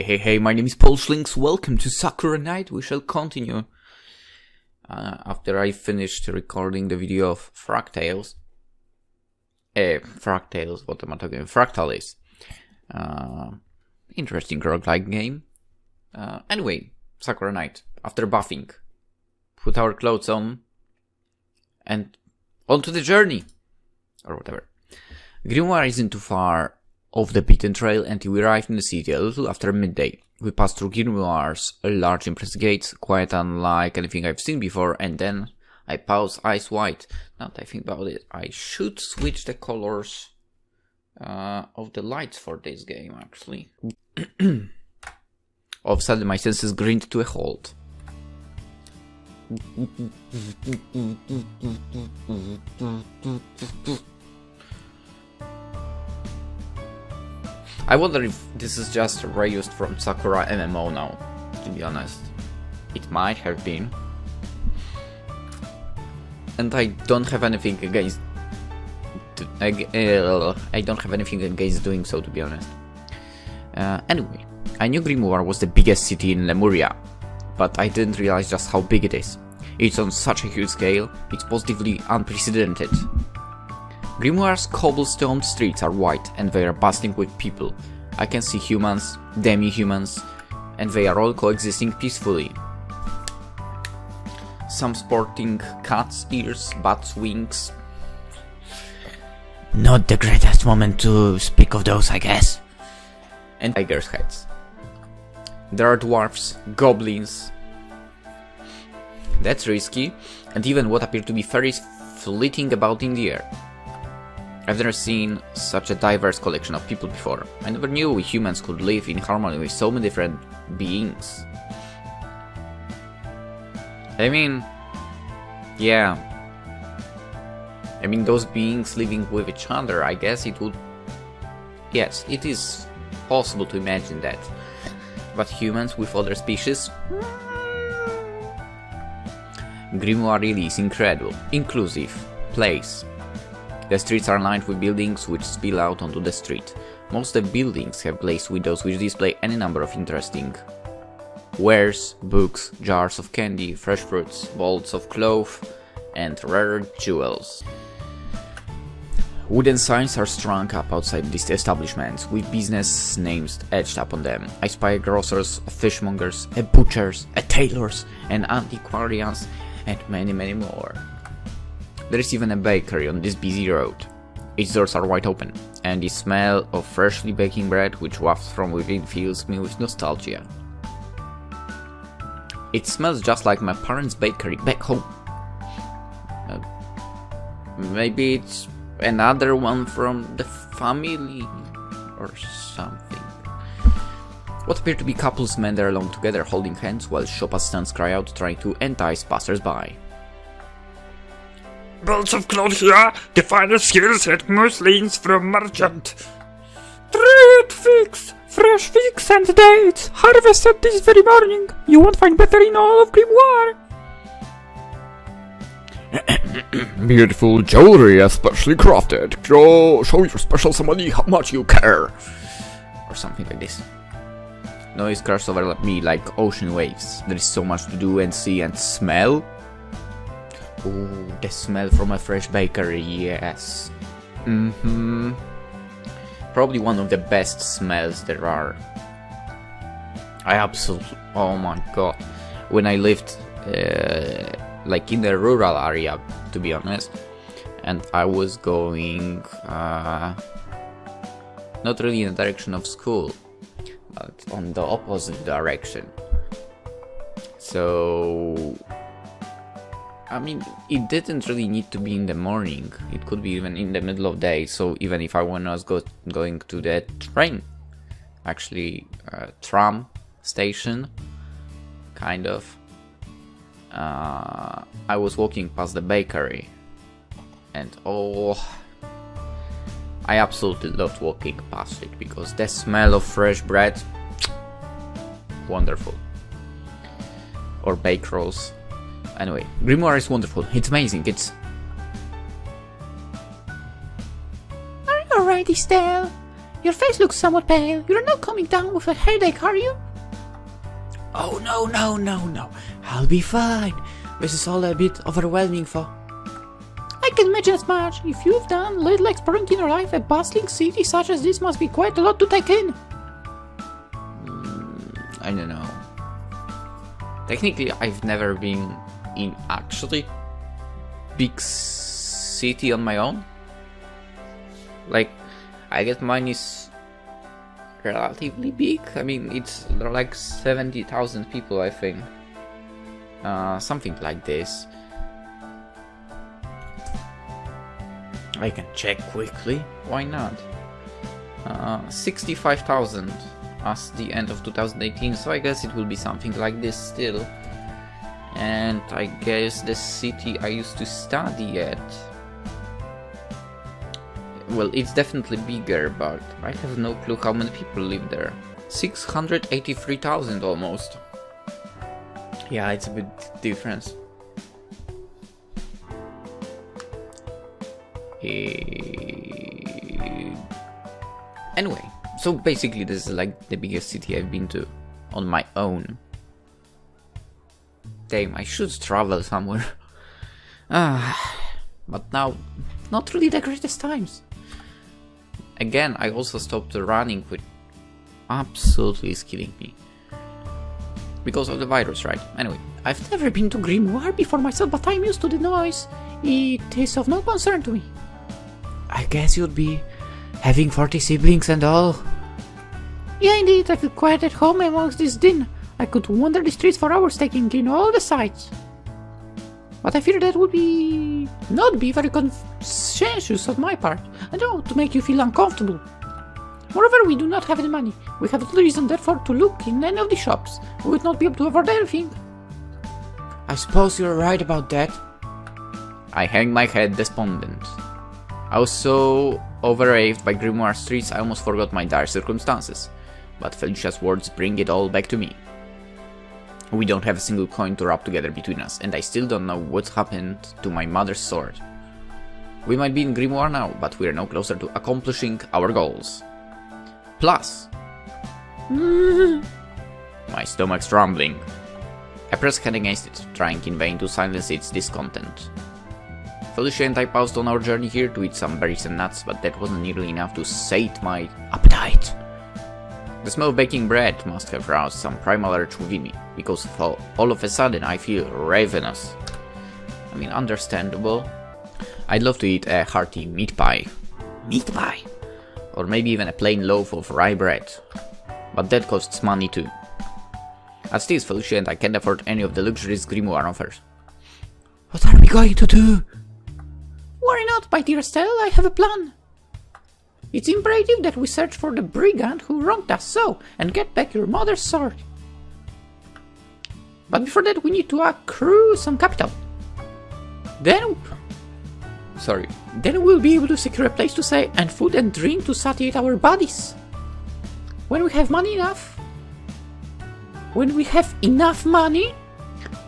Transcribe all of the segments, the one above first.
Hey, my name is PolishLynx, welcome to Sakura Knight. We shall continue after I finished recording the video of Fractales. Fractales, what am I talking about? Fractalis. Interesting roguelike game. Anyway, Sakura Knight, after buffing, put our clothes on, and on to the journey! Or whatever. Grimoire isn't too far off the beaten trail until we arrived in the city a little after midday. We passed through Grimoire's large impressive gates, quite unlike anything I've seen before, and then I paused, eyes wide. Now that I think about it, I should switch the colors of the lights for this game, actually. All of a sudden my senses grinned to a halt. I wonder if this is just reused from Sakura MMO now, to be honest. It might have been. And I don't have anything against... I don't have anything against doing so, to be honest. Anyway, I knew Grimoire was the biggest city in Lemuria, but I didn't realize just how big it is. It's on such a huge scale, it's positively unprecedented. Grimoire's cobblestone streets are white and they are bustling with people. I can see humans, demi-humans, and they are all coexisting peacefully. Some sporting cat's ears, bats' wings. Not the greatest moment to speak of those, I guess. And tigers' heads. There are dwarfs, goblins. That's risky, and even what appear to be fairies flitting about in the air. I've never seen such a diverse collection of people before. I never knew we humans could live in harmony with so many different beings. I mean, yeah. I mean, those beings living with each other, I guess it would... Yes, it is possible to imagine that. But humans with other species? Grimoire really is incredible, inclusive place. The streets are lined with buildings which spill out onto the street. Most of the buildings have glazed windows which display any number of interesting wares, books, jars of candy, fresh fruits, bolts of cloth, and rare jewels. Wooden signs are strung up outside these establishments, with business names etched upon them. I spy a grocer's, a fishmonger's, a butcher's, a tailor's, an antiquarian's, and many more. There is even a bakery on this busy road. Its doors are wide open, and the smell of freshly baking bread which wafts from within fills me with nostalgia. It smells just like my parents' bakery back home. Maybe it's another one from the family or something. What appear to be couples meander along together holding hands while shop assistants cry out trying to entice passers-by. Bolts of cloth here, the finest skills at muslins from merchant. Trade figs, fresh figs and dates, harvested this very morning. You won't find better in all of Grimoire. Beautiful jewelry, especially crafted. Show your special somebody how much you care. Or something like this. Noise crashes over me like ocean waves. There is so much to do and see and smell. Ooh, the smell from a fresh bakery, yes. Probably one of the best smells there are. I absolutely... Oh my god. When I lived like in the rural area, to be honest, and I was going not really in the direction of school, but on the opposite direction. So... I mean, it didn't really need to be in the morning, it could be even in the middle of the day, so even if I was going to the train, actually tram station, kind of, I was walking past the bakery, and oh, I absolutely loved walking past it, because the smell of fresh bread, wonderful, or bake rolls. Anyway, Grimoire is wonderful, it's amazing, it's... Are you alright, Estelle? Your face looks somewhat pale. You're not coming down with a headache, are you? Oh, no. I'll be fine. This is all a bit overwhelming for... I can imagine as much. If you've done little exploring in your life, a bustling city such as this must be quite a lot to take in. I don't know. Technically, I've never been in actually big city on my own. Like, I guess mine is relatively big. I mean, there are like 70,000 people, I think. Something like this. I can check quickly. Why not? 65,000 as the end of 2018, so I guess it will be something like this still. And I guess the city I used to study at, well, it's definitely bigger, but I have no clue how many people live there. 683,000 almost. Yeah, it's a bit different. Anyway, so basically this is like the biggest city I've been to on my own. Damn, I should travel somewhere. But now, not really the greatest times. Again, I also stopped running, which absolutely is killing me. Because of the virus, right? Anyway, I've never been to Grimoire before myself, but I'm used to the noise. It is of no concern to me. I guess you'd be having 40 siblings and all. Yeah, indeed, I feel quite at home amongst this din. I could wander the streets for hours taking in all the sights. But I fear that would not be very conscientious on my part. I don't want to make you feel uncomfortable. Moreover, we do not have any money. We have little reason, therefore, to look in any of the shops. We would not be able to afford everything. I suppose you're right about that. I hang my head despondent. I was so overawed by Grimoire streets I almost forgot my dire circumstances. But Felicia's words bring it all back to me. We don't have a single coin to rub together between us, and I still don't know what's happened to my mother's sword. We might be in Grimoire now, but we are no closer to accomplishing our goals. Plus... My stomach's rumbling. I press head against it, trying in vain to silence its discontent. Felicia and I paused on our journey here to eat some berries and nuts, but that wasn't nearly enough to sate my appetite. The smell of baking bread must have roused some primal urge within me, because all of a sudden I feel ravenous. I mean, understandable. I'd love to eat a hearty meat pie. Meat pie! Or maybe even a plain loaf of rye bread. But that costs money too. As it is, Felicia and I can't afford any of the luxuries Grimoire offers. What are we going to do? Worry not, my dear Estelle, I have a plan. It's imperative that we search for the brigand who wronged us so, and get back your mother's sword. But before that we need to accrue some capital. Then we'll be able to secure a place to stay and food and drink to satiate our bodies. When we have enough money,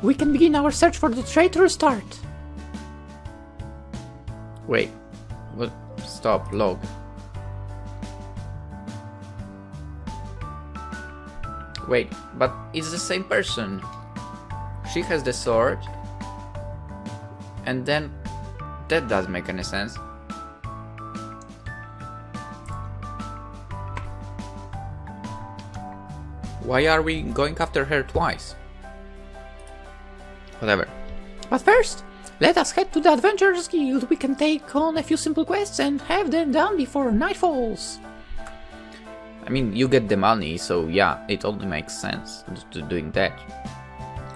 we can begin our search for the traitorous start. Wait, what? Stop, log. Wait, but it's the same person. She has the sword. And then... that doesn't make any sense. Why are we going after her twice? Whatever. But first, let us head to the Adventurous Guild. We can take on a few simple quests and have them done before night falls. I mean, you get the money, so yeah, it only makes sense to doing that.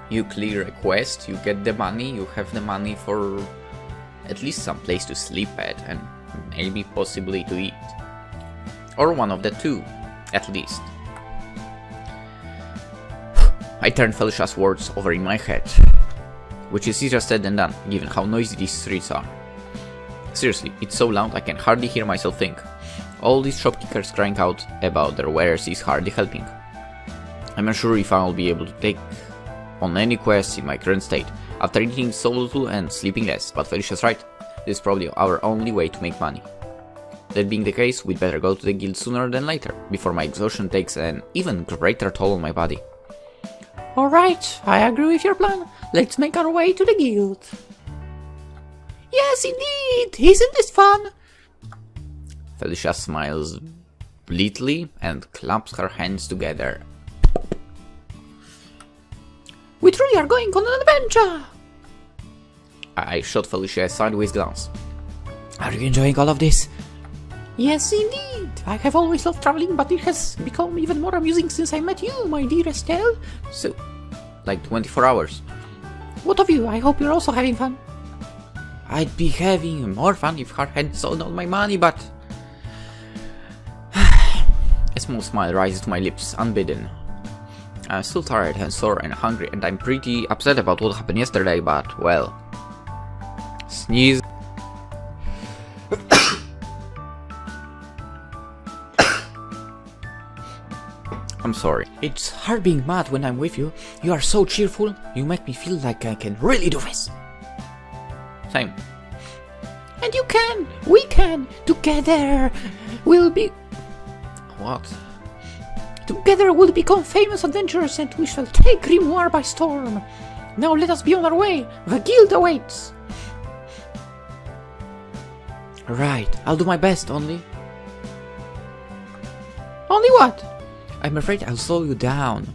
You clear a quest, you get the money, you have the money for at least some place to sleep at, and maybe possibly to eat. Or one of the two, at least. I turned Felicia's words over in my head, which is easier said than done, given how noisy these streets are. Seriously, it's so loud I can hardly hear myself think. All these shopkeepers crying out about their wares is hardly helping. I'm unsure if I'll be able to take on any quests in my current state, after eating so little and sleeping less, but Felicia's right, this is probably our only way to make money. That being the case, we'd better go to the guild sooner than later, before my exhaustion takes an even greater toll on my body. Alright, I agree with your plan. Let's make our way to the guild. Yes, indeed! Isn't this fun? Felicia smiles bleatly and claps her hands together. We truly are going on an adventure! I shot Felicia a sideways glance. Are you enjoying all of this? Yes, indeed. I have always loved traveling, but it has become even more amusing since I met you, my dear Estelle. So, like 24 hours. What of you? I hope you're also having fun. I'd be having more fun if her hadn't stolen all my money, but... A small smile rises to my lips, unbidden. I'm still tired and sore and hungry, and I'm pretty upset about what happened yesterday, but, well... Sneeze. I'm sorry. It's hard being mad when I'm with you. You are so cheerful. You make me feel like I can really do this. Same. And you can. We can. Together. We'll be... What? Together we'll become famous adventurers and we shall take Grimoire by storm. Now let us be on our way. The guild awaits. Right. I'll do my best, only... Only what? I'm afraid I'll slow you down.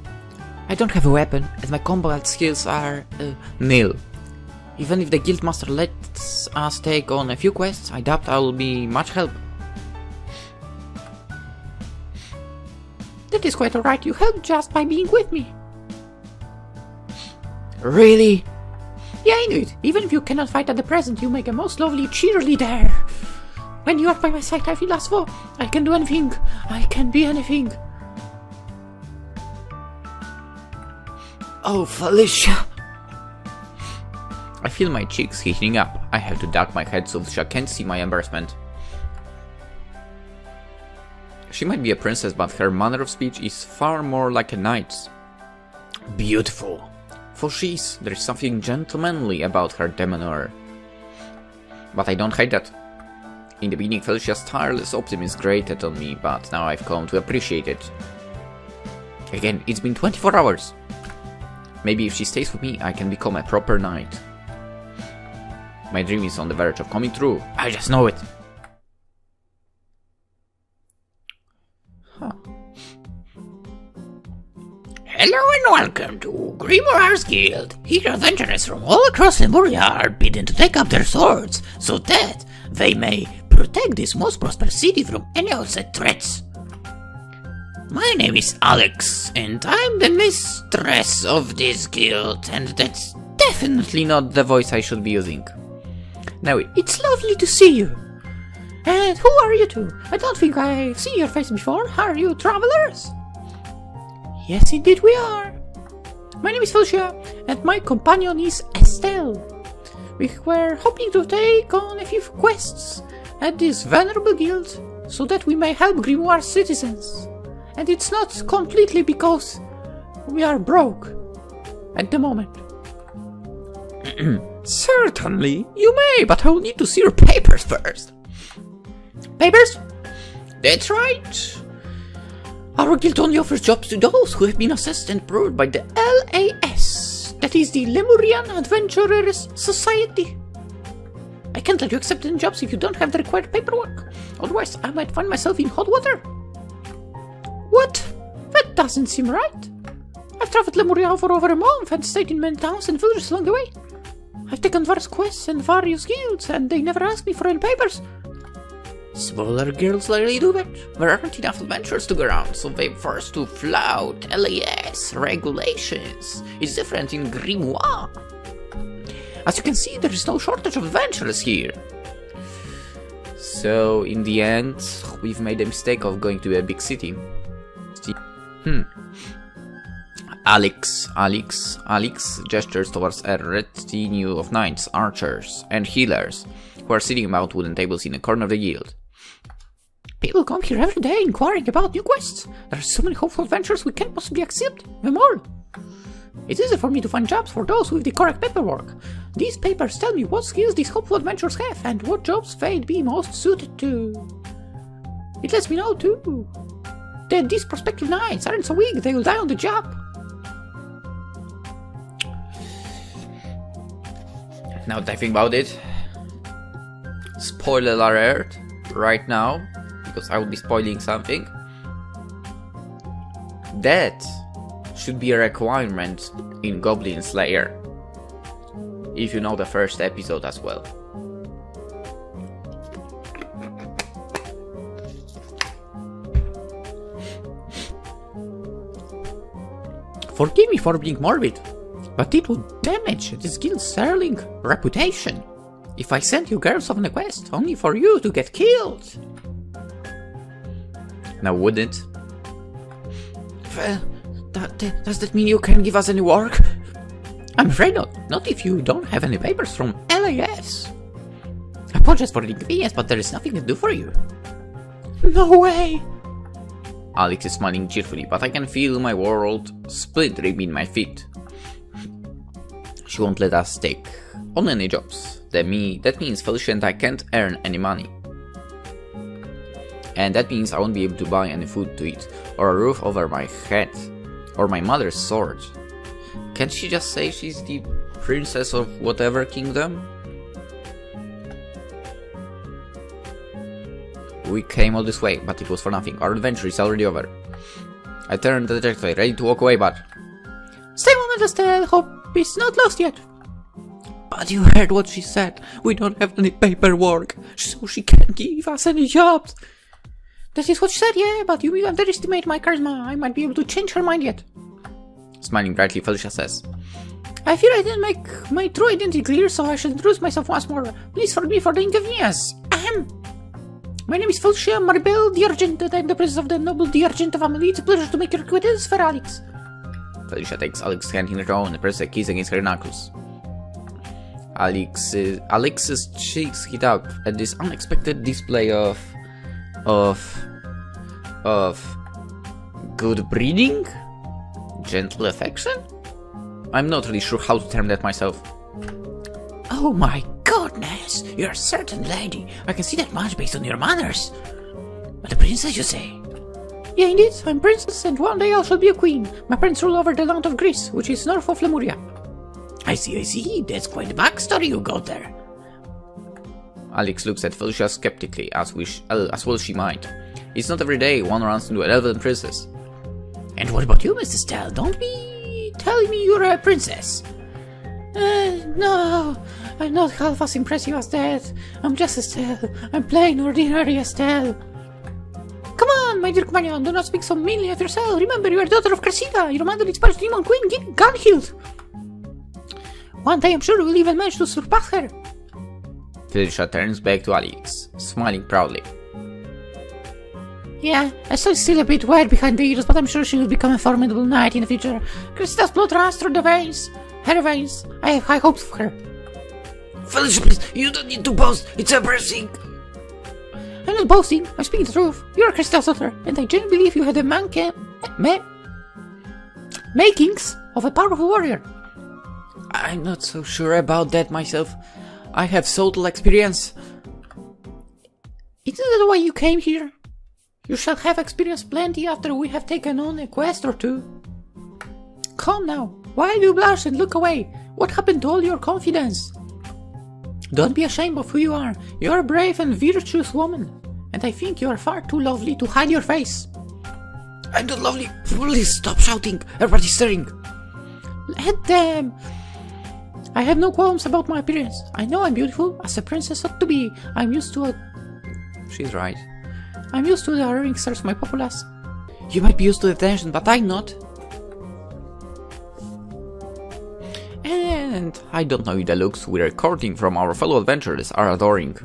I don't have a weapon, and my combat skills are... nil. Even if the guildmaster lets us take on a few quests, I doubt I'll be much help. That is quite alright, you help just by being with me. Really? Yeah, I knew it. Even if you cannot fight at the present, you make a most lovely cheerleader. When you are by my side, I feel as though I can do anything. I can be anything. Oh, Felicia! I feel my cheeks heating up. I have to duck my head so Felicia can't see my embarrassment. She might be a princess, but her manner of speech is far more like a knight's. Beautiful. For she's, there's something gentlemanly about her demeanor. But I don't hate that. In the beginning, Felicia's tireless optimism grated on me, but now I've come to appreciate it. Again, it's been 24 hours. Maybe if she stays with me, I can become a proper knight. My dream is on the verge of coming true. I just know it. Huh. Hello and welcome to Grimoire's Guild. Here adventurers from all across Lemuria are bidden to take up their swords, so that they may protect this most prosperous city from any outside threats. My name is Alex, and I'm the mistress of this guild, and that's definitely not the voice I should be using. Now, It's lovely to see you. And who are you two? I don't think I've seen your face before. Are you travelers? Yes, indeed we are. My name is Felicia, and my companion is Estelle. We were hoping to take on a few quests at this venerable guild, so that we may help Grimoire citizens. And it's not completely because we are broke at the moment. certainly, you may, but I'll need to see your papers first. Papers? That's right. Our guild only offers jobs to those who have been assessed and approved by the LAS. That is the Lemurian Adventurers Society. I can't let you accept any jobs if you don't have the required paperwork. Otherwise, I might find myself in hot water. What? That doesn't seem right. I've traveled Lemuria for over a month and stayed in many towns and villages along the way. I've taken various quests and various guilds, and they never asked me for any papers. Smaller guilds rarely do that. There aren't enough adventurers to go around, so they're forced to flout LAS regulations. It's different in Grimoire. As you can see, there is no shortage of adventurers here. So, in the end, we've made a mistake of going to a big city. Alex gestures towards a retinue of knights, archers, and healers who are sitting about wooden tables in a corner of the guild. People come here every day inquiring about new quests. There are so many hopeful adventures we can't possibly accept them all. It's easy for me to find jobs for those with the correct paperwork. These papers tell me what skills these hopeful adventurers have and what jobs they'd be most suited to. It lets me know, too, that these prospective knights aren't so weak they will die on the job. Now that I think about it, spoiler alert right now, because I will be spoiling something. That should be a requirement in Goblin Slayer, if you know the first episode as well. Forgive me for being morbid, but it would damage this guild's sterling reputation if I sent you girls on a quest only for you to get killed. Now wouldn't? Well, does that mean you can give us any work? I'm afraid not. Not if you don't have any papers from LAS. I apologize for the inconvenience, but there is nothing to do for you. No way! Alex is smiling cheerfully, but I can feel my world splintering beneath my feet. She won't let us take on any jobs. That means Felicia and I can't earn any money. And that means I won't be able to buy any food to eat, or a roof over my head, or my mother's sword. Can't she just say she's the princess of whatever kingdom? We came all this way, but it was for nothing. Our adventure is already over. I turned the trajectory, ready to walk away, but... Stay a moment, Estelle. Hope is not lost yet. But you heard what she said. We don't have any paperwork, so she can't give us any jobs. That is what she said, yeah, but you underestimate my charisma. I might be able to change her mind yet. Smiling brightly, Felicia says, I fear I didn't make my true identity clear, so I should introduce myself once more. Please forgive me for the inconvenience. My name is Felicia Maribel D'Argent, and I'm the princess of the noble D'Argent family. It's a pleasure to make your acquaintance, for Alex. Felicia takes Alex's hand in her own and presses a kiss against her knuckles. Alex's cheeks heat up at this unexpected display of good breeding? Gentle affection? I'm not really sure how to term that myself. Oh my goodness, you're a certain lady. I can see that much based on your manners. But a princess, you say? Yeah, indeed, I'm princess, and one day I shall be a queen. My parents rule over the land of Greece, which is north of Lemuria. I see. That's quite a backstory you got there. Alex looks at Felicia skeptically, as well she might. It's not every day one runs into an elven princess. And what about you, Mrs. Estelle? Don't be telling me you're a princess. No, I'm not half as impressive as that. I'm just Estelle. I'm plain ordinary Estelle. Come on, my dear companion, do not speak so meanly of yourself. Remember, you are daughter of Cressida. Your mother is Parish Demon Queen Gunhild. One day I'm sure we'll even manage to surpass her. Felicia turns back to Alex, smiling proudly. Yeah, Estelle's still a bit wet behind the ears, but I'm sure she will become a formidable knight in the future. Cressida's blood runs through her veins. I have high hopes for her. Felicia, please, you don't need to boast. It's embarrassing. I'm not boasting. I'm speaking the truth. You're Cressida's daughter, and I genuinely believe you have the makings of a powerful warrior. I'm not so sure about that myself. I have so little experience. Isn't that why you came here? You shall have experience plenty after we have taken on a quest or two. Come now. Why do you blush and look away? What happened to all your confidence? Don't be ashamed of who you are. You are a brave and virtuous woman. And I think you are far too lovely to hide your face. I'm not lovely. Please stop shouting. Everybody's staring. Let them. I have no qualms about my appearance. I know I'm beautiful, as a princess ought to be. I'm used to She's right. I'm used to the alluring stars of my populace. You might be used to the attention, but I'm not. And I don't know if the looks we're courting from our fellow adventurers are adoring.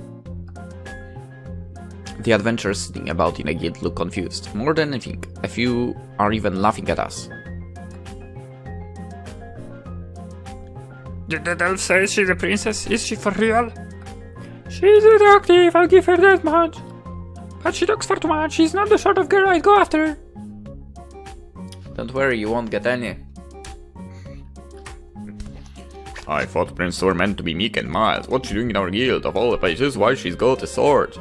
The adventurers sitting about in a guild look confused. More than anything, a few are even laughing at us. Did Adele say she's a princess? Is she for real? She's attractive, I'll give her that much. But she looks far too much. She's not the sort of girl I'd go after. Don't worry, you won't get any. I thought princes were meant to be meek and mild. What's she doing in our guild? Of all the places, why she's got a sword?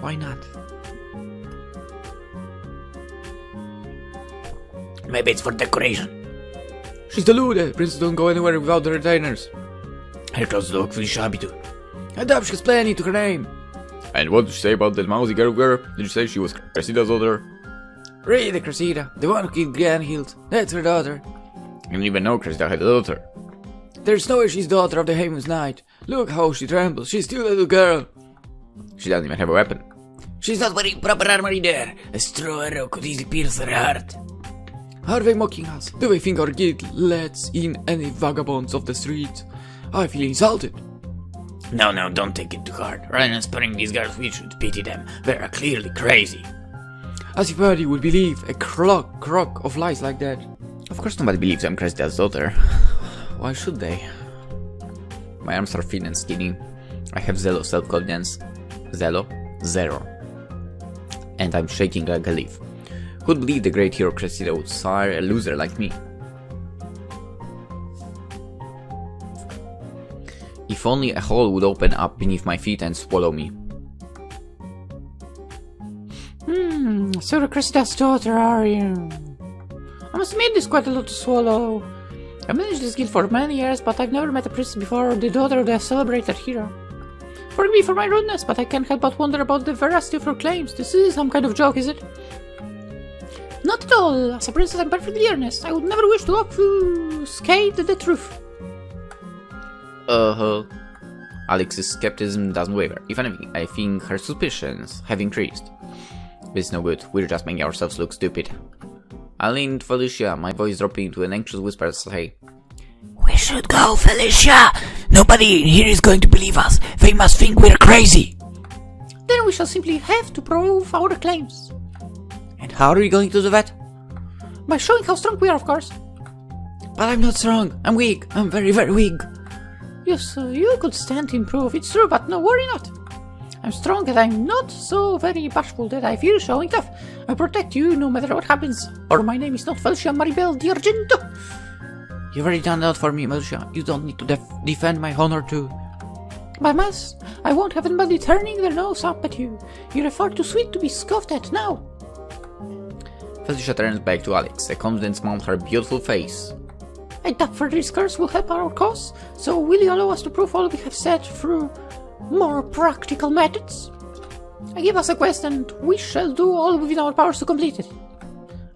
Why not? Maybe it's for decoration. She's deluded. Princes don't go anywhere without the retainers. Her clothes look very shabby too. And up, she's planning to her name. And what did she say about that mousy girl? Did you say she was Cressida's daughter? Really, Cressida, the one who killed Ganhild. That's her daughter. I didn't even know Cressida had a daughter. There's no way she's daughter of the Haemon's Knight. Look how she trembles. She's still a little girl. She doesn't even have a weapon. She's not wearing proper armor either. A straw arrow could easily pierce her heart. Are they mocking us? Do they think our guild lets in any vagabonds of the street? I feel insulted. No, don't take it too hard. Rather than sparing these girls, we should pity them. They are clearly crazy. As if anybody would believe a crock of lies like that. Of course nobody believes I'm Cressida's daughter. Why should they? My arms are thin and skinny. I have zero self-confidence. Zero? And I'm shaking like a leaf. Who'd believe the great hero Cressida would sire a loser like me? If only a hole would open up beneath my feet and swallow me. So Cressida's daughter, are you? I must admit, this is quite a lot to swallow. I've managed this guild for many years, but I've never met a princess before, the daughter of the celebrated hero. Forgive me for my rudeness, but I can't help but wonder about the veracity of her claims. This is some kind of joke, is it? Not at all. As a princess, I'm perfectly earnest. I would never wish to obfuscate the truth. Alex's skepticism doesn't waver. If anything, I think her suspicions have increased. This is no good. We're just making ourselves look stupid. I leaned to Felicia, my voice dropping to an anxious whisper to say, We should go, Felicia! Nobody in here is going to believe us. They must think we're crazy. Then we shall simply have to prove our claims. And how are we going to do that? By showing how strong we are, of course. But I'm not strong. I'm weak. I'm very, very weak. Yes, you could stand to improve, it's true, but no, worry not. I'm strong and I'm not so very bashful that I feel showing tough. I protect you no matter what happens. Or my name is not Felicia Maribel D'Argento. You've already done that for me, Felicia. You don't need to defend my honor too. By mass, I won't have anybody turning their nose up at you. You're far too sweet to be scoffed at now. Felicia turns back to Alex, a confident smile on her beautiful face. I doubt further discourse will help our cause, so will you allow us to prove all we have said through more practical methods? I give us a quest and we shall do all within our powers to complete it.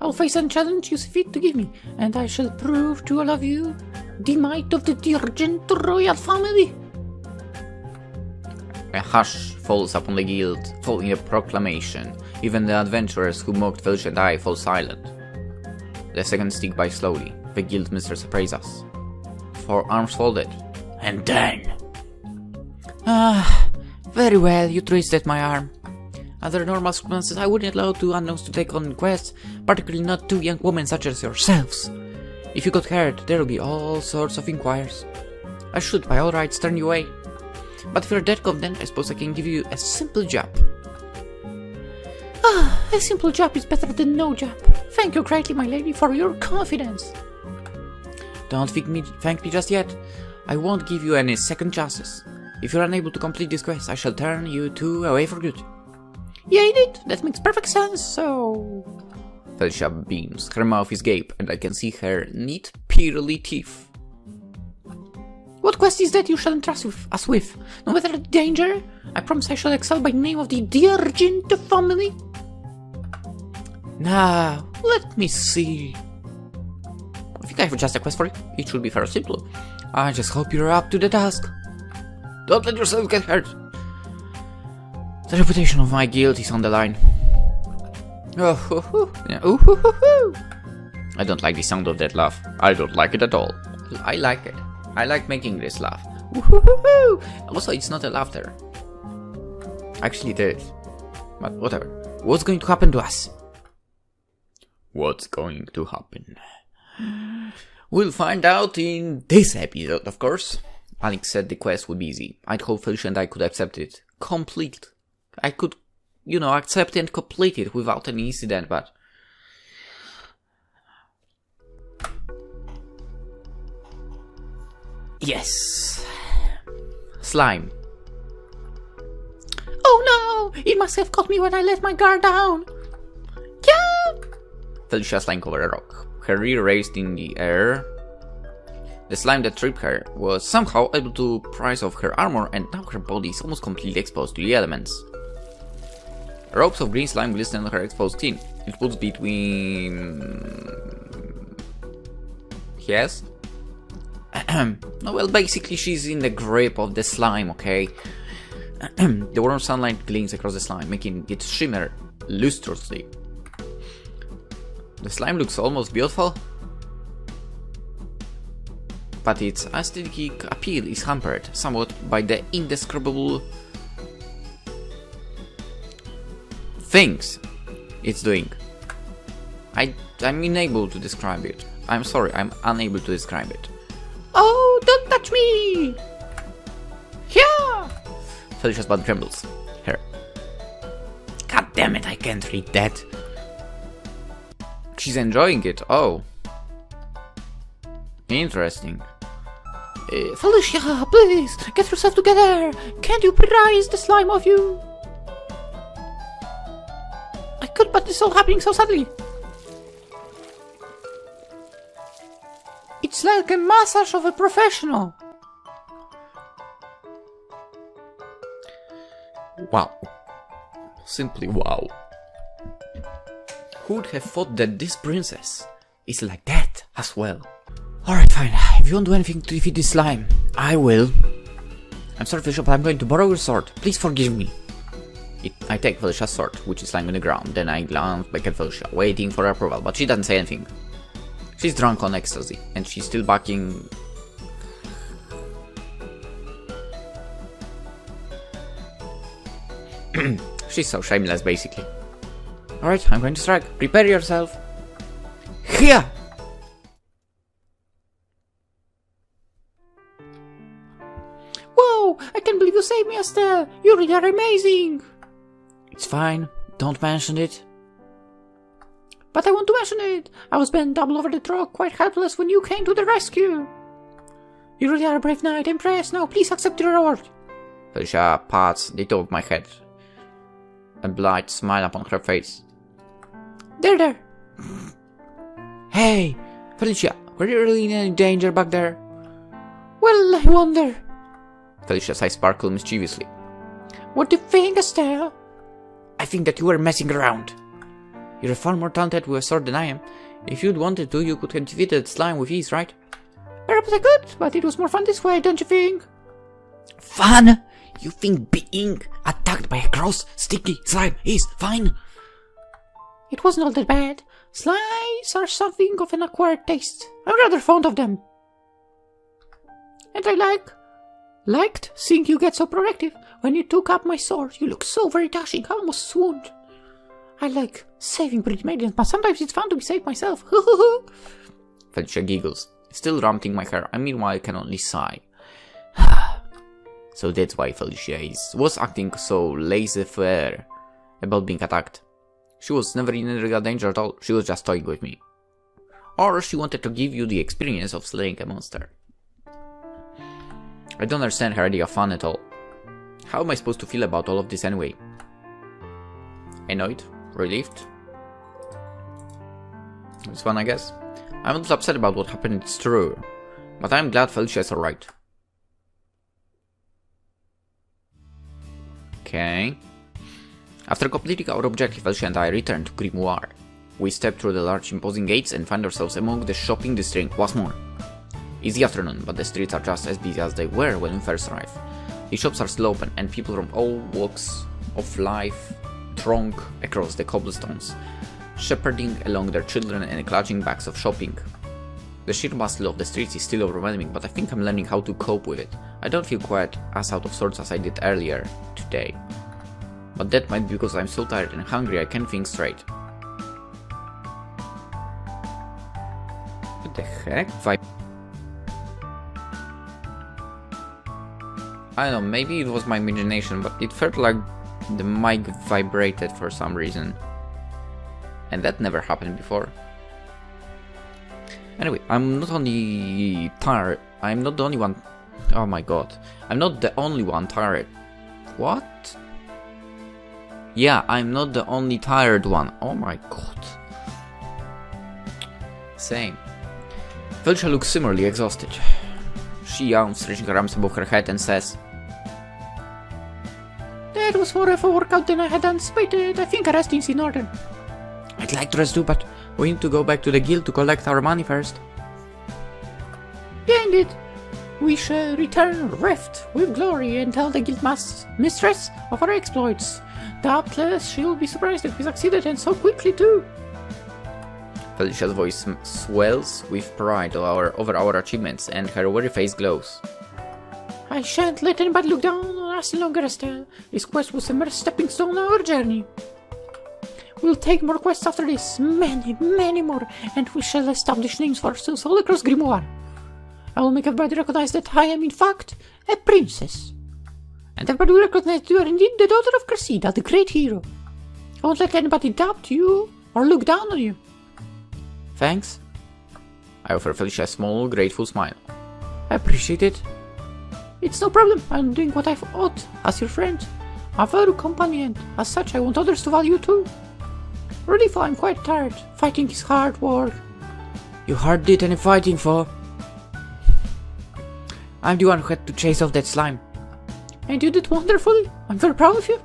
I will face any challenge you see fit to give me, and I shall prove to all of you the might of the D'Argento royal family. A hush falls upon the guild, following a proclamation. Even the adventurers who mocked Felicia and I fall silent. The seconds tick by slowly. The guild mistress appraise us. 4 arms folded. And then... Very well, you twisted my arm. Under normal circumstances, I wouldn't allow 2 unknowns to take on quests, particularly not 2 young women such as yourselves. If you got hurt, there will be all sorts of inquiries. I should, by all rights, turn you away. But if you're that confident, I suppose I can give you a simple job. A simple job is better than no job. Thank you greatly, my lady, for your confidence. Don't thank me just yet. I won't give you any second chances. If you're unable to complete this quest, I shall turn you 2 away for good. Yeah, indeed. That makes perfect sense, so... Felicia beams. Her mouth is gape, and I can see her neat, pearly teeth. What quest is that you shall entrust us with? No matter the danger, I promise I shall excel by name of the D'Argento family. Now, let me see. I think I have just a quest for you. It should be very simple. I just hope you're up to the task. Don't let yourself get hurt. The reputation of my guild is on the line. Oh, hoo, hoo. Yeah. Ooh, hoo, hoo, hoo. I don't like the sound of that laugh. I don't like it at all. I like it. I like making this laugh. Ooh, hoo, hoo, hoo. Also, it's not a laughter. Actually, it is. But whatever. What's going to happen to us? What's going to happen? We'll find out in this episode, of course. Alex said the quest would be easy. I'd hope Felicia and I could accept it. Complete. I could, accept and complete it without any incident, but... Yes. Slime. Oh It must have caught me when I let my guard down. Yeah! Felicia's lying over a rock, her rear raised in the air. The slime that tripped her was somehow able to prise off her armor, and now her body is almost completely exposed to the elements. Ropes of green slime glisten on her exposed skin. It puts between... Yes? Well, basically she's in the grip of the slime, okay? The warm sunlight glints across the slime, making it shimmer lustrously. The slime looks almost beautiful, but its aesthetic appeal is hampered somewhat by the indescribable things it's doing. I'm unable to describe it. I'm sorry, I'm unable to describe it. Oh, don't touch me! Yeah! Felicia's body trembles. Her. God damn it, I can't read that. She's enjoying it. Oh. Interesting. Felicia, please, get yourself together! Can't you prise the slime off you? I could, but it's all happening so suddenly. It's like a massage of a professional. Wow. Simply wow. Who'd have thought that this princess is like that as well? Alright, fine. If you won't do anything to defeat this slime, I will. I'm sorry, Felicia, but I'm going to borrow your sword. Please forgive me. I take Felicia's sword, which is lying on the ground. Then I glance back at Felicia, waiting for approval, but she doesn't say anything. She's drunk on ecstasy, and she's still backing... She's so shameless, basically. Alright, I'm going to strike. Prepare yourself. Here! Whoa! I can't believe you saved me, Estelle! You really are amazing! It's fine. Don't mention it. But I want to mention it! I was bent double over the truck, quite helpless when you came to the rescue! You really are a brave knight, impressed. Now please accept your reward! Felicia pats the top of my head. A blind smile upon her face. There! Hey! Felicia, were you really in any danger back there? Well, I wonder... Felicia's eyes sparkle mischievously. What do you think, Estelle? I think that you were messing around. You're far more talented with a sword than I am. If you'd wanted to, you could have defeated slime with ease, right? Perhaps I could, but it was more fun this way, don't you think? Fun? You think being attacked by a gross, sticky slime is fine? It wasn't all that bad. Slimes are something of an acquired taste. I'm rather fond of them. And I liked seeing you get so proactive. When you took up my sword, you looked so very dashing, I almost swooned. I like saving pretty maidens, but sometimes it's fun to be saved myself. Felicia giggles, still rumpling my hair. I meanwhile can only sigh. So that's why Felicia was acting so laissez-faire about being attacked. She was never in any real danger at all. She was just toying with me. Or she wanted to give you the experience of slaying a monster. I don't understand her idea of fun at all. How am I supposed to feel about all of this anyway? Annoyed? Relieved? This one, I guess. I'm not upset about what happened, it's true. But I'm glad Felicia is alright. Okay. After completing our objective, Felicia and I returned to Grimoire. We stepped through the large imposing gates and find ourselves among the shopping district once more. It's the afternoon, but the streets are just as busy as they were when we first arrived. The shops are still open, and people from all walks of life throng across the cobblestones, shepherding along their children and clutching bags of shopping. The sheer bustle of the streets is still overwhelming, but I think I'm learning how to cope with it. I don't feel quite as out of sorts as I did earlier today. But that might be because I'm so tired and hungry I can't think straight. What the heck? I don't know, maybe it was my imagination, but it felt like the mic vibrated for some reason. And that never happened before. Anyway, I'm not only tired, I'm not the only one. Oh my god. I'm not the only one tired. What? Yeah, I'm not the only tired one. Oh my god. Same. Felicia looks similarly exhausted. She yawns, stretching her arms above her head and says, That was more of a workout than I had anticipated. I think resting's in order. I'd like to rest too, but we need to go back to the guild to collect our money first. Yeah, indeed. We shall return reft with glory and tell the guild mistress of our exploits. Doubtless she'll be surprised that we succeeded, and so quickly too. Felicia's voice swells with pride over our achievements, and her weary face glows. I shan't let anybody look down on us longer, Estelle. This quest was a mere stepping stone on our journey. We'll take more quests after this, many, many more, and we shall establish names for ourselves all across Grimoire. I will make everybody recognize that I am, in fact, a princess. And everybody will recognize that you are indeed the daughter of Cressida, the great hero. I won't let anybody doubt you or look down on you. Thanks. I offer Felicia a small, grateful smile. I appreciate it. It's no problem. I'm doing what I ought as your friend, a fellow companion. As such, I want others to value too. Really, I'm quite tired. Fighting is hard work. You hardly did any fighting for. I'm the one who had to chase off that slime. And you did wonderfully. I'm very proud of you.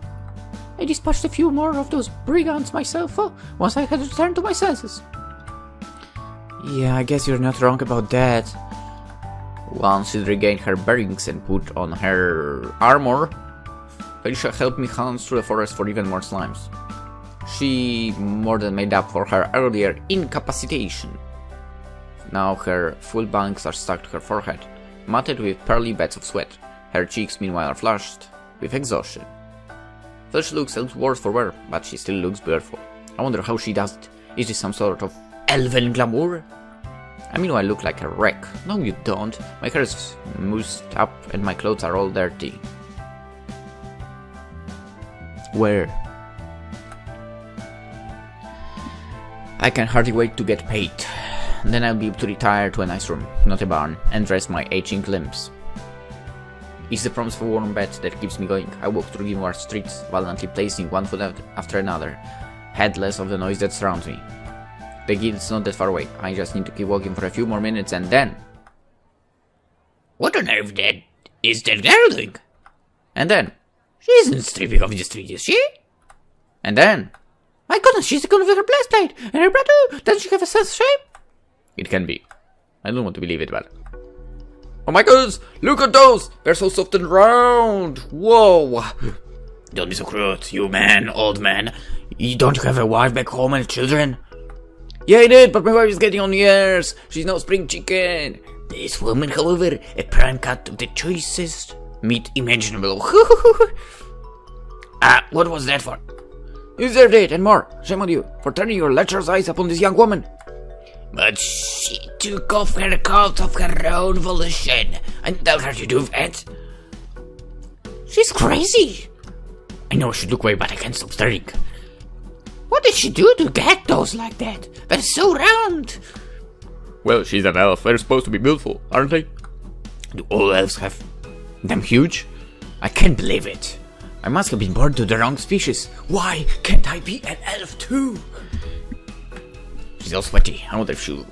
I dispatched a few more of those brigands myself once I had returned to my senses. Yeah, I guess you're not wrong about that. Once she regained her bearings and put on her armor, Felicia helped me hunt through the forest for even more slimes. She more than made up for her earlier incapacitation. Now her full bangs are stuck to her forehead, matted with pearly beds of sweat. Her cheeks meanwhile are flushed with exhaustion. Felicia looks worse for wear, but she still looks beautiful. I wonder how she does it. Is this some sort of elven glamour? I meanwhile look like a wreck. No, you don't. My hair is mussed up and my clothes are all dirty. Where? I can hardly wait to get paid. Then I'll be able to retire to a nice room, not a barn, and rest my aching limbs. It's the promise of a warm bed that keeps me going. I walk through Grimoire streets, violently placing one foot after another, heedless of the noise that surrounds me. The guild's not that far away. I just need to keep walking for a few more minutes and then... What on earth is that girl doing? And then... She isn't stripping off the street, is she? And then... My goodness, she's going with her blast blade! And her brother, doesn't she have a sense of shape? It can be. I don't want to believe it, but... Oh my goodness! Look at those! They're so soft and round! Whoa! Don't be so crude, you man, old man. Don't you have a wife back home and children? Yeah, I did, but my wife is getting on the airs. She's no spring chicken. This woman, however, a prime cut of the choicest meat imaginable. What was that for? You deserved it and more. Shame on you for turning your lecherous eyes upon this young woman. But she took off her coat of her own volition. And tell her to do that. She's crazy. I know I should look away, but I can't stop staring. What did she do to get those like that? They're so round. Well, she's an elf. They're supposed to be beautiful, aren't they? Do all elves have them huge? I can't believe it. I must have been born to the wrong species. Why can't I be an elf too? She's all sweaty. I wonder if she'll...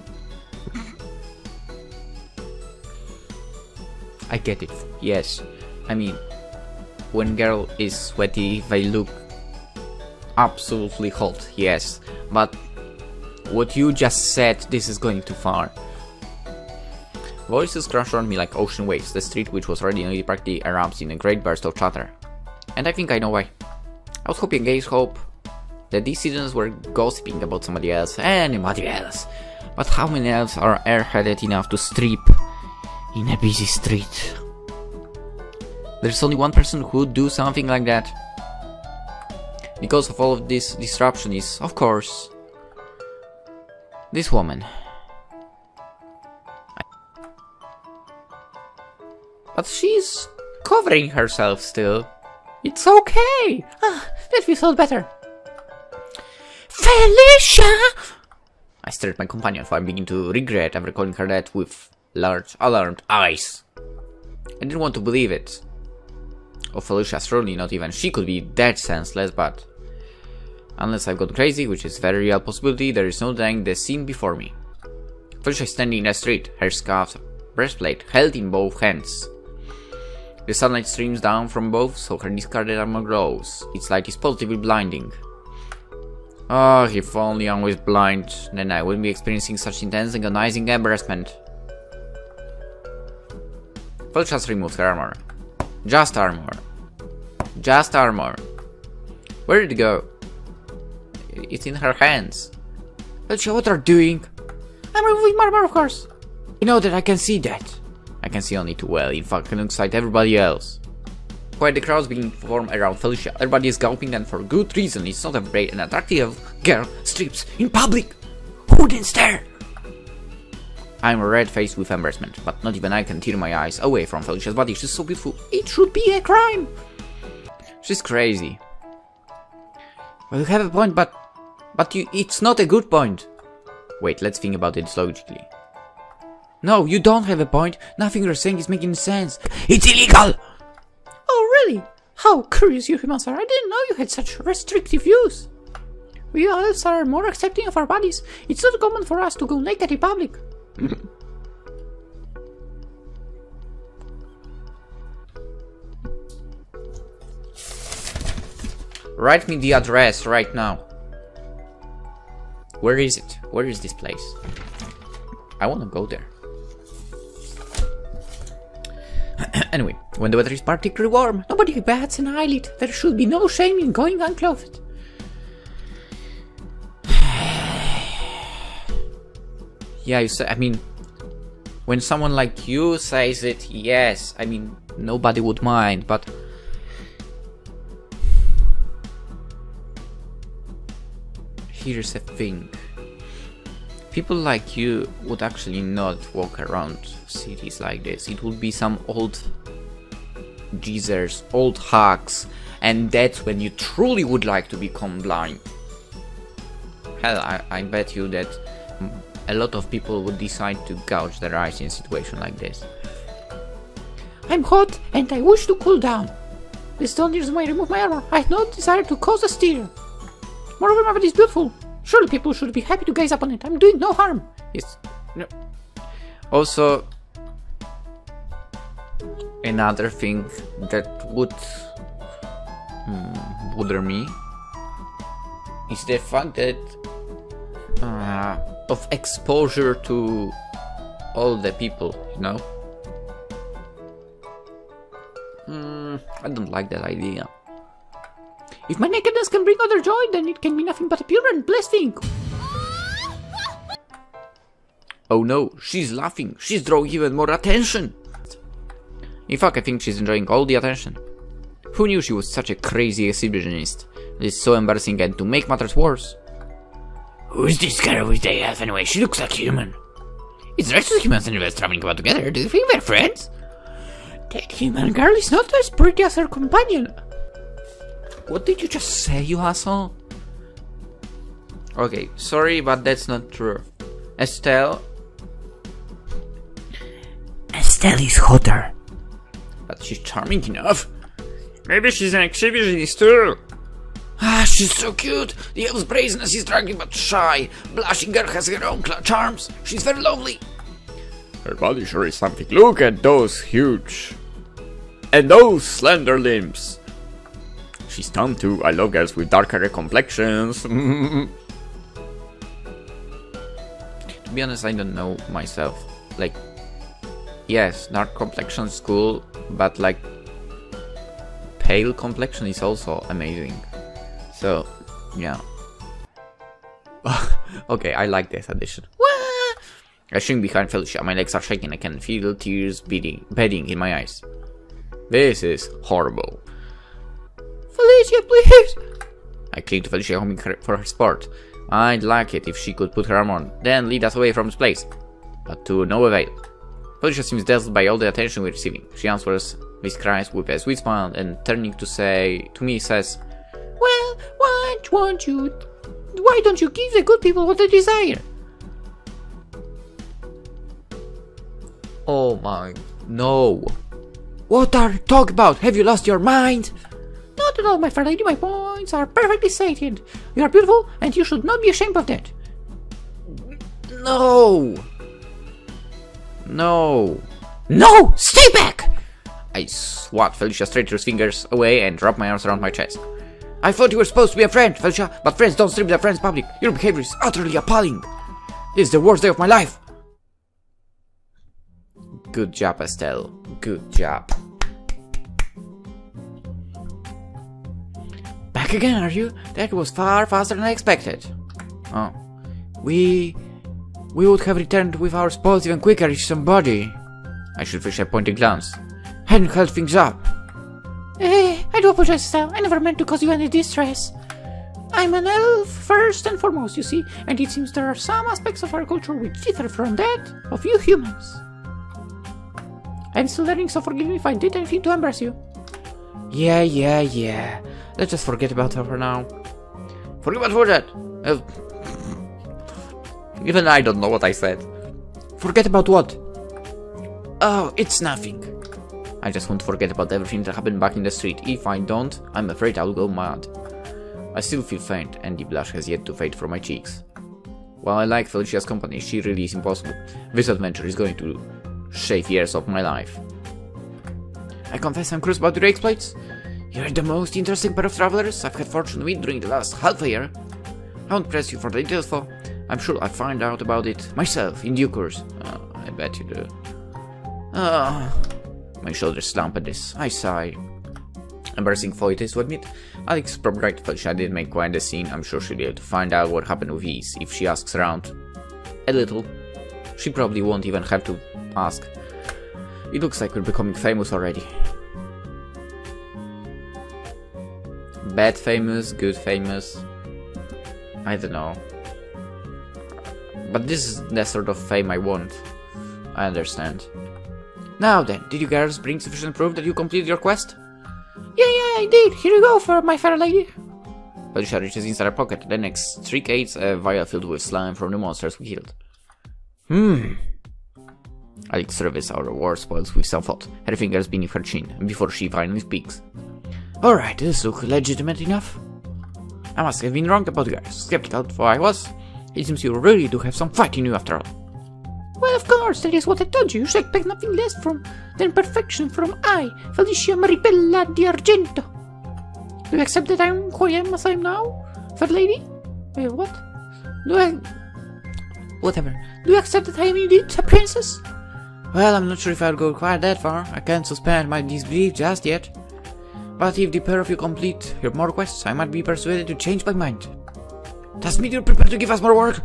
I get it. Yes. I mean, when girl is sweaty, they look absolutely hot. Yes. But what you just said, this is going too far. Voices crash around me like ocean waves. The street, which was already practically erupts in a great burst of chatter. And I think I know why. I was hoping against hope that these citizens were gossiping about somebody else, anybody else. But how many elves are airheaded enough to strip in a busy street? There's only one person who would do something like that. Because of all of this disruption is, of course, this woman. But she's covering herself still. It's okay. That feels all better. Felicia! I stared at my companion, for I begin to regret ever calling her that with large, alarmed eyes. I didn't want to believe it. Of Felicia, surely not even she could be that senseless, but Unless I've gone crazy, which is a very real possibility, there is no denying the scene before me. Felicia is standing in the street, her scarf breastplate held in both hands. The sunlight streams down from both, so her discarded armor glows. Its light is positively blinding. Oh, if only I was blind, then I wouldn't be experiencing such intense agonizing embarrassment. Felicia's removed her armor. Just armor. Just armor. Where did it go? It's in her hands. Felicia, what are you doing? I'm removing my armor, of course. You know that I can see that. I can see only too well, in fact, alongside everybody else. Quite the crowds being formed around Felicia. Everybody is gulping, and for good reason. It's not a brave and attractive girl strips in public. Who wouldn't stare? I'm red-faced with embarrassment, but not even I can tear my eyes away from Felicia's body. She's so beautiful. It should be a crime. She's crazy. Well, you have a point, but it's not a good point. Wait, let's think about it logically. No, you don't have a point. Nothing you're saying is making sense. It's illegal! Oh, really? How curious you humans are. I didn't know you had such restrictive views. We elves are more accepting of our bodies. It's not common for us to go naked in public. Write me the address right now. Where is it? Where is this place? I wanna go there. Anyway, when the weather is particularly warm, Nobody bats an eyelid. There should be no shame in going unclothed. yeah, you say. I mean, when someone like you says it, yes. I mean, nobody would mind, but here's the thing. People like you would actually not walk around cities like this. It would be some old geezers, old hacks, and that's when you truly would like to become blind. Hell, I bet you that a lot of people would decide to gouge their eyes in a situation like this. I'm hot and I wish to cool down. This is the only reason why I remove my armor. I have no desire to cause a stir. Moreover, my body is beautiful. Surely people should be happy to gaze upon it. I'm doing no harm. Yes. No. Also, another thing that would bother me is the fact that of exposure to all the people, you know? I don't like that idea. If my nakedness can bring other joy, then it can be nothing but a pure and blessed thing. Oh no, she's laughing. She's drawing even more attention. In fact, I think she's enjoying all the attention. Who knew she was such a crazy exhibitionist? It's so embarrassing, and to make matters worse, Who's this girl with the elf anyway? She looks like human. It's the rest of the humans and elves traveling about together. Do you think they're friends? That human girl is not as pretty as her companion. what did you just say, you asshole? Okay, sorry, but that's not true. Estelle is hotter. But she's charming enough. Maybe she's an exhibitionist too. Ah, she's so cute. The elf's brazenness is dragging but shy. Blushing girl has her own charms. She's very lovely. Her body sure is something. Look at those huge and those slender limbs. She's stunned too. I love girls with darker complexions. To be honest, I don't know myself. Like, yes, dark complexion is cool, but like, pale complexion is also amazing. So, yeah. Okay, I like this addition. I shrink behind Felicia. My legs are shaking. I can feel tears beading in my eyes. This is horrible. Felicia, please! I cling to Felicia, hoping for her support. I'd like it if she could put her arm on, then lead us away from this place. But to no avail. Felicia seems dazzled by all the attention we're receiving. She answers these cries with a sweet smile and turning to me says, Well, why don't you give the good people what they desire? Oh my, no. What are you talking about? Have you lost your mind? Not at all, my fair lady. My points are perfectly stated. You are beautiful, and you should not be ashamed of that. No! No! No! Stay back! I swat Felicia's traitorous fingers away and dropped my arms around my chest. I thought you were supposed to be a friend, Felicia, but friends don't strip their friends public. Your behavior is utterly appalling. This is the worst day of my life. Good job, Estelle. Good job. Back again, are you? That was far faster than I expected. Oh. We would have returned with our spoils even quicker if somebody... I should fish a pointed glance. Hadn't held things up. I do apologize, Estelle. I never meant to cause you any distress. I'm an elf first and foremost, you see, and it seems there are some aspects of our culture which differ from that of you humans. I'm still learning, so forgive me if I did anything to embarrass you. Yeah. Let's just forget about her for now. Forget about that. Even I don't know what I said. Forget about what? Oh, it's nothing. I just want to forget about everything that happened back in the street. If I don't, I'm afraid I'll go mad. I still feel faint, and the blush has yet to fade from my cheeks. While I like Felicia's company, she really is impossible. This adventure is going to shave years of my life. I confess I'm curious about your exploits. You're the most interesting pair of travelers I've had fortune with during the last half a year. I won't press you for the details, for I'm sure I'll find out about it myself in due course. I bet you do. My shoulders slump at this. I sigh. Embarrassing for it is to admit. Alex is probably right. Felicia did make quite a scene. I'm sure she'll be able to find out what happened with ease if she asks around. A little. She probably won't even have to ask. It looks like we're becoming famous already. Bad famous, good famous. I don't know. But this is the sort of fame I want. I understand. Now then, did you girls bring sufficient proof that you completed your quest? Yeah, I did. Here you go, for my fair lady. Felicia reaches inside her pocket, then extricates a vial filled with slime from the monsters we killed. Alex surveys our war spoils with some thought, her fingers beneath her chin, before she finally speaks. Alright, this looks legitimate enough. I must have been wrong about you guys. Skeptical before I was. It seems you really do have some fight in you after all. Well, of course, that is what I told you. You should expect nothing less than perfection from I, Felicia Maripella di Argento. Do you accept that I am who I am as I am now, fair lady? What? Whatever. Do you accept that I am indeed a princess? Well, I'm not sure if I'll go quite that far. I can't suspend my disbelief just yet. But if the pair of you complete your more quests, I might be persuaded to change my mind. Does mean you're prepared to give us more work?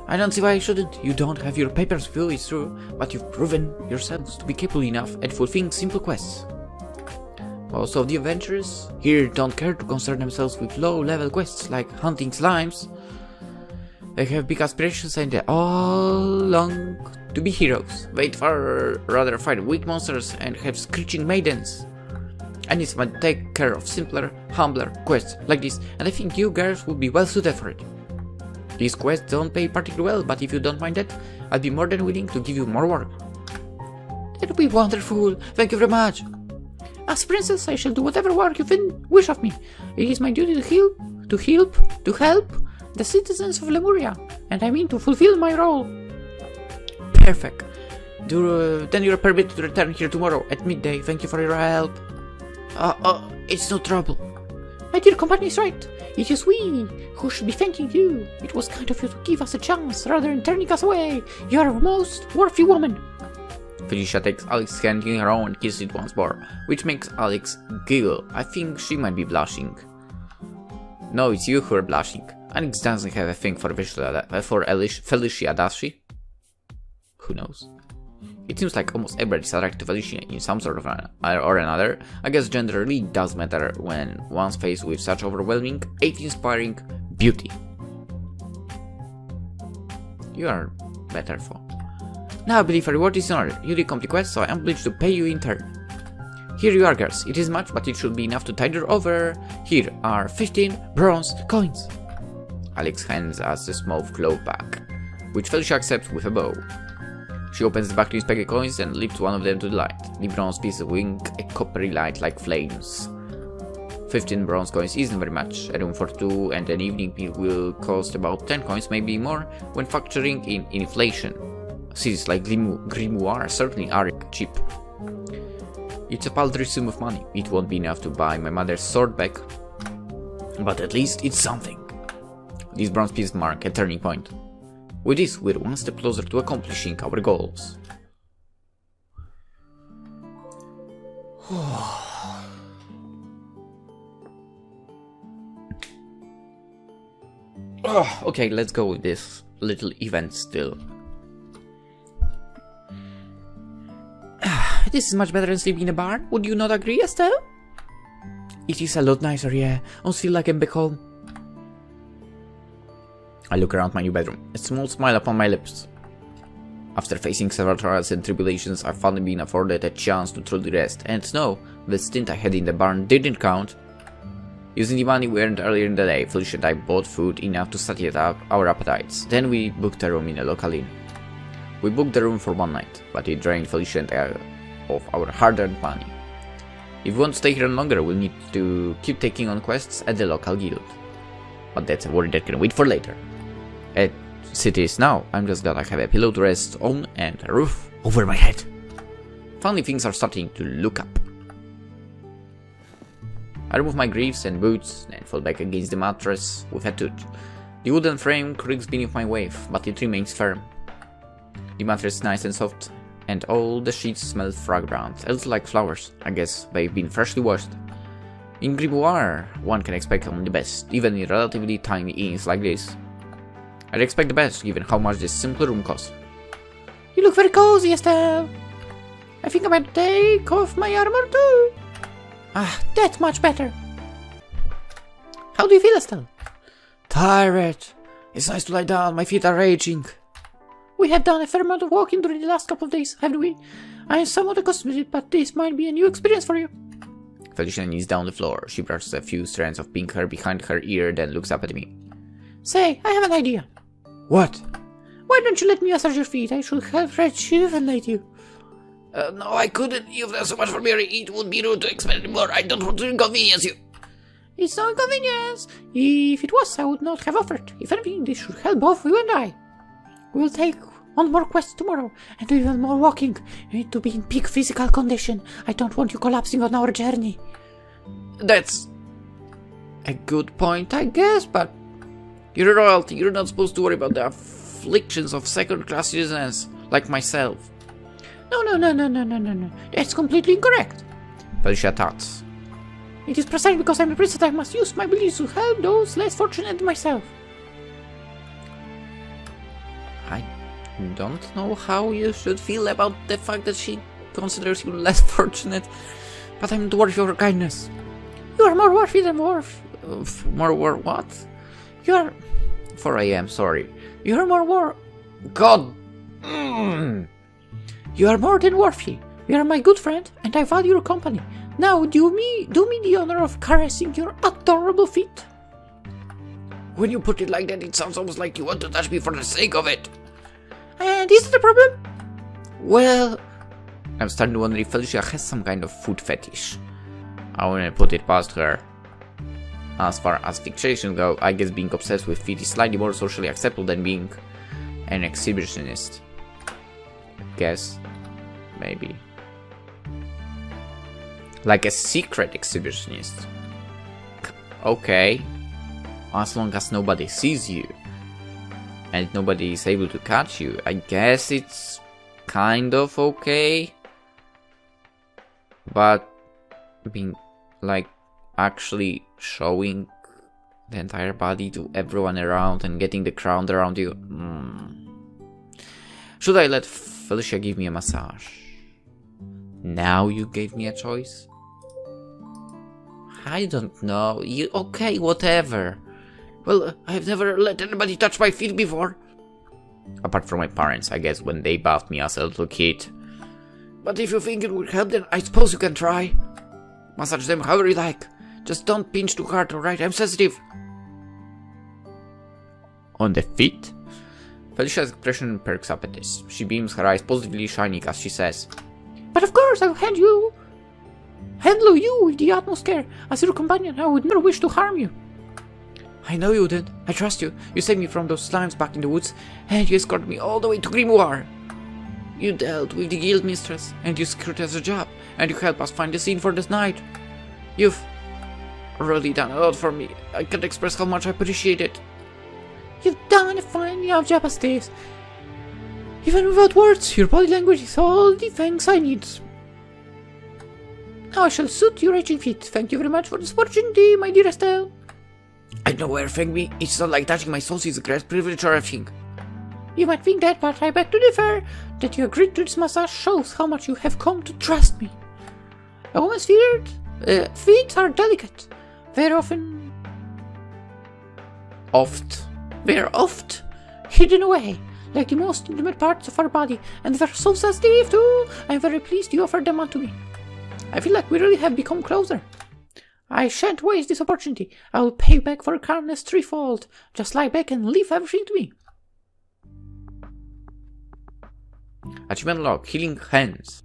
I don't see why I shouldn't. You don't have your papers with you, it's true, but you've proven yourselves to be capable enough at fulfilling simple quests. Most of the adventurers here don't care to concern themselves with low-level quests like hunting slimes. They have big aspirations and they all long to be heroes. They'd far rather fight weak monsters and have screeching maidens. I need someone to take care of simpler, humbler quests like this, and I think you girls would be well suited for it. These quests don't pay particularly well, but if you don't mind that, I'd be more than willing to give you more work. That would be wonderful. Thank you very much. As princess, I shall do whatever work you wish of me. It is my duty to help the citizens of Lemuria, and I mean to fulfill my role. Perfect. Then you're permitted to return here tomorrow at midday. Thank you for your help. It's no trouble. My dear companion is right. It is we who should be thanking you. It was kind of you to give us a chance rather than turning us away. You are a most worthy woman. Felicia takes Alex's hand in her own and kisses it once more, which makes Alex giggle. I think she might be blushing. No, it's you who are blushing. Alex doesn't have a thing for Felicia, does she? Who knows? It seems like almost everybody's attracted to Felicia in some sort of or another. I guess gender really does matter when one's faced with such overwhelming, awe-inspiring beauty. You are better for. Now I believe a reward is in order. You did complete quest, so I am obliged to pay you in turn. Here you are, girls. It is much, but it should be enough to tide you over. Here are 15 bronze coins. Alex hands us the small cloth bag, which Felicia accepts with a bow. She opens the bag to inspect the coins and lifts one of them to the light. The bronze pieces wink a coppery light like flames. 15 bronze coins isn't very much. A room for 2 and an evening meal will cost about 10 coins, maybe more, when factoring in inflation. Cities like Grimoire certainly aren't cheap. It's a paltry sum of money. It won't be enough to buy my mother's sword back, but at least it's something. These bronze pieces mark a turning point. With this, we're one step closer to accomplishing our goals. Okay, let's go with this little event still. This is much better than sleeping in a barn. Would you not agree, Estelle? It is a lot nicer, yeah. I feel like I'm back home. I look around my new bedroom, a small smile upon my lips. After facing several trials and tribulations, I've finally been afforded a chance to truly rest, and no, the stint I had in the barn didn't count. Using the money we earned earlier in the day, Felicia and I bought food enough to satisfy our appetites. Then we booked a room in a local inn. We booked the room for one night, but it drained Felicia and I of our hard-earned money. If we want to stay here longer, we'll need to keep taking on quests at the local guild. But that's a worry that can wait for later. As it is now, I'm just glad I have a pillow to rest on and a roof over my head. Finally, things are starting to look up. I remove my greaves and boots, and fall back against the mattress with a toot. The wooden frame creaks beneath my weight, but it remains firm. The mattress is nice and soft, and all the sheets smell fragrant, a little like flowers. I guess they've been freshly washed. In Grimoire, one can expect only the best, even in relatively tiny inns like this. I'd expect the best, given how much this simple room costs. You look very cozy, Estelle. I think I might take off my armor too. Ah, that's much better. How do you feel, Estelle? Tired. It's nice to lie down, my feet are raging. We have done a fair amount of walking during the last couple of days, haven't we? I am somewhat accustomed to it, but this might be a new experience for you. Felicia kneels down the floor. She brushes a few strands of pink hair behind her ear, then looks up at me. Say, I have an idea. What? Why don't you let me massage your feet? I should help rejuvenate you. No, I couldn't. You've done so much for me. It would be rude to expect more. I don't want to inconvenience you. It's no inconvenience. If it was, I would not have offered. If anything, this should help both you and I. We'll take on more quests tomorrow, and do even more walking. You need to be in peak physical condition. I don't want you collapsing on our journey. That's a good point, I guess, but you're royalty. You're not supposed to worry about the afflictions of second-class citizens like myself. No. That's completely incorrect. Felicia thoughts. It is precisely because I'm a prince that I must use my abilities to help those less fortunate than myself. I don't know how you should feel about the fact that she considers you less fortunate, but I'm worth your kindness. You are more worthy than worth. What? You are... 4 a.m., sorry. You are more worth... God! You are more than worthy. You are my good friend, and I value your company. Now, do me the honor of caressing your adorable feet. When you put it like that, it sounds almost like you want to touch me for the sake of it. And is that a problem? Well, I'm starting to wonder if Felicia has some kind of food fetish. I wouldn't put it past her. As far as fixations go, I guess being obsessed with feet is slightly more socially acceptable than being an exhibitionist. Guess. Maybe. Like a secret exhibitionist. Okay. As long as nobody sees you. And nobody is able to catch you. I guess it's kind of okay. But being like actually showing the entire body to everyone around and getting the crowd around you. Should I let Felicia give me a massage? Now you gave me a choice? I don't know. Okay, whatever. Well, I've never let anybody touch my feet before. Apart from my parents, I guess, when they bathed me as a little kid. But if you think it would help, then I suppose you can try. Massage them however you like. Just don't pinch too hard, alright? I'm sensitive. On the feet? Felicia's expression perks up at this. She beams, her eyes positively shining as she says, But of course, I'll help handle you with the utmost care. As your companion, I would never wish to harm you. I know you did. I trust you. You saved me from those slimes back in the woods, and you escorted me all the way to Grimoire. You dealt with the guild mistress, and you secured us a job, and you helped us find the scene for this night. You've really done a lot for me. I can't express how much I appreciate it. You've done a fine job as this. Even without words, your body language is all the thanks I need. Now I shall suit your raging feet. Thank you very much for this opportunity, my dear Estelle. I know where thank me. It's not like touching my soul is a great privilege or anything. You might think that, but I beg to differ. That you agreed to this massage shows how much you have come to trust me. A woman's feet are delicate. They're oft hidden away, like the most intimate parts of our body, and they're so sensitive too. I'm very pleased you offered them unto me. I feel like we really have become closer. I shan't waste this opportunity. I will pay back for kindness threefold. Just lie back and leave everything to me. Achievement log, healing hands.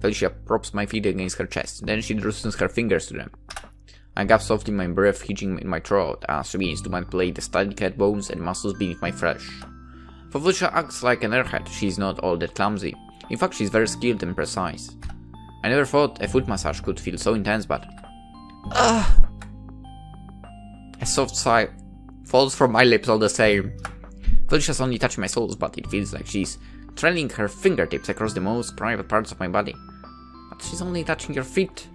Felicia props my feet against her chest, then she loosens her fingers to them. I gasp softly, my breath hitching in my throat as she begins to manipulate the delicate bones and muscles beneath my flesh. Felicia acts like an airhead. She's not all that clumsy. In fact, she's very skilled and precise. I never thought a foot massage could feel so intense, but... A soft sigh falls from my lips all the same. Felicia's only touching my soles, but it feels like she's trailing her fingertips across the most private parts of my body. But she's only touching your feet.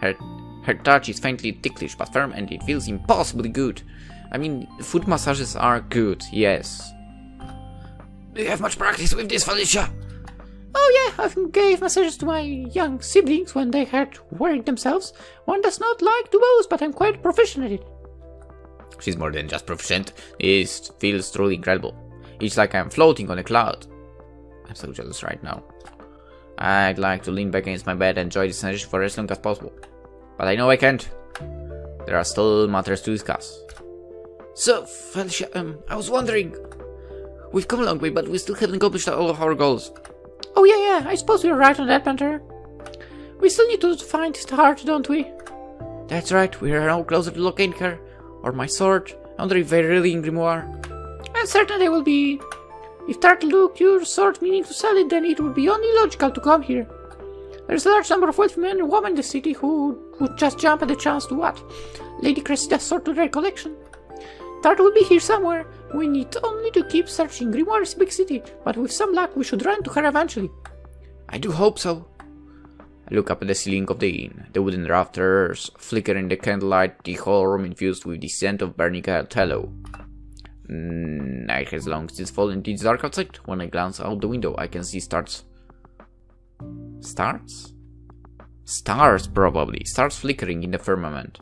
Her touch is faintly ticklish but firm, and it feels impossibly good. I mean, foot massages are good, yes. Do you have much practice with this, Felicia? Oh yeah, I gave massages to my young siblings when they had worried themselves. One does not like to boast, but I'm quite proficient at it. She's more than just proficient. It feels truly incredible. It's like I'm floating on a cloud. I'm so jealous right now. I'd like to lean back against my bed and enjoy this sensation for as long as possible. But I know I can't. There are still matters to discuss. So, Felicia, I was wondering... We've come a long way, but we still haven't accomplished all of our goals. Oh yeah, I suppose you're right on that matter. We still need to find his heart, don't we? That's right, we are now closer to locating her. Or my sword. I wonder if they're really in Grimoire. I'm certain they will be. If Turtle took your sword meaning to sell it, then it would be only logical to come here. There's a large number of wealthy men and women in the city who would just jump at the chance to what? Lady Cressida's sword to their collection. Turtle will be here somewhere. We need only to keep searching. Grimoire is a big city, but with some luck we should run into her eventually. I do hope so. I look up at the ceiling of the inn. The wooden rafters flicker in the candlelight, the whole room infused with the scent of burning tallow. Night has long since fallen. It's dark outside. When I glance out the window, I can see stars. Stars? Stars, probably. Stars flickering in the firmament.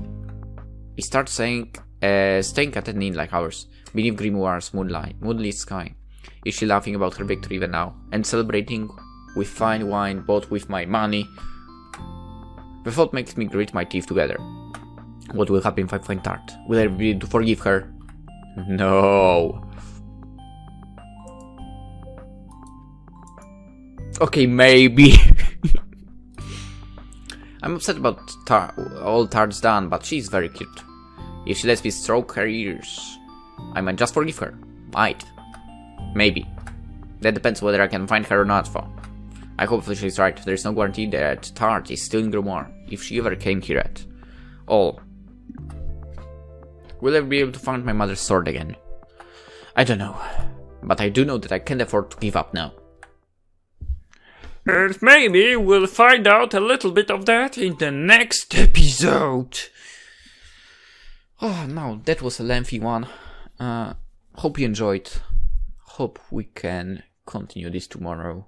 It starts staying at an inn like ours, beneath Grimoire's moonlit sky. Is she laughing about her victory even now, and celebrating with fine wine bought with my money? The thought makes me grit my teeth together. What will happen if I find Tart? Will I be able to forgive her? No. Okay, maybe. I'm upset about all Tart's done, but she's very cute. If she lets me stroke her ears, I might just forgive her. Might. Maybe. That depends whether I can find her or not. I hope she's right. There's no guarantee that Tart is still in Grimoire, if she ever came here at all. Will I be able to find my mother's sword again? I don't know. But I do know that I can't afford to give up now. And maybe we'll find out a little bit of that in the next episode. Oh no, that was a lengthy one. Hope you enjoyed. Hope we can continue this tomorrow.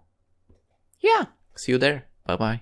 Yeah. See you there. Bye bye.